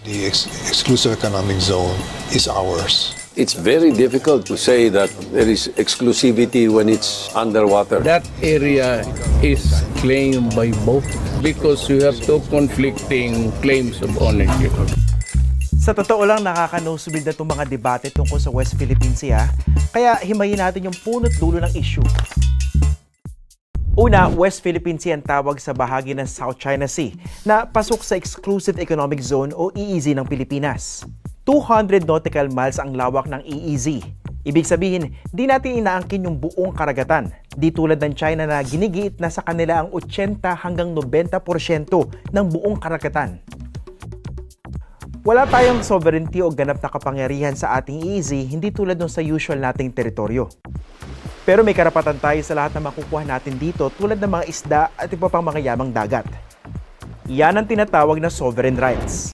The exclusive economic zone is ours. It's very difficult to say that there is exclusivity when it's underwater. That area is claimed by both because you have two conflicting claims of ownership. Sa totoo lang, nakaka-nosebleed na itong mga debate tungkol sa West Philippine Sea, kaya himayin natin yung punot dulo ng issue. Una, West Philippine Sea ang tawag sa bahagi ng South China Sea na pasok sa Exclusive Economic Zone o EEZ ng Pilipinas. 200 nautical miles ang lawak ng EEZ. Ibig sabihin, di natin inaangkin yung buong karagatan. Di tulad ng China na ginigiit na sa kanila ang 80 hanggang 90% ng buong karagatan. Wala tayong sovereignty o ganap na kapangyarihan sa ating EEZ, hindi tulad ng sa usual nating teritoryo. Pero may karapatan tayo sa lahat na makukuha natin dito tulad ng mga isda at iba pang mga yamang dagat. Yan ang tinatawag na sovereign rights.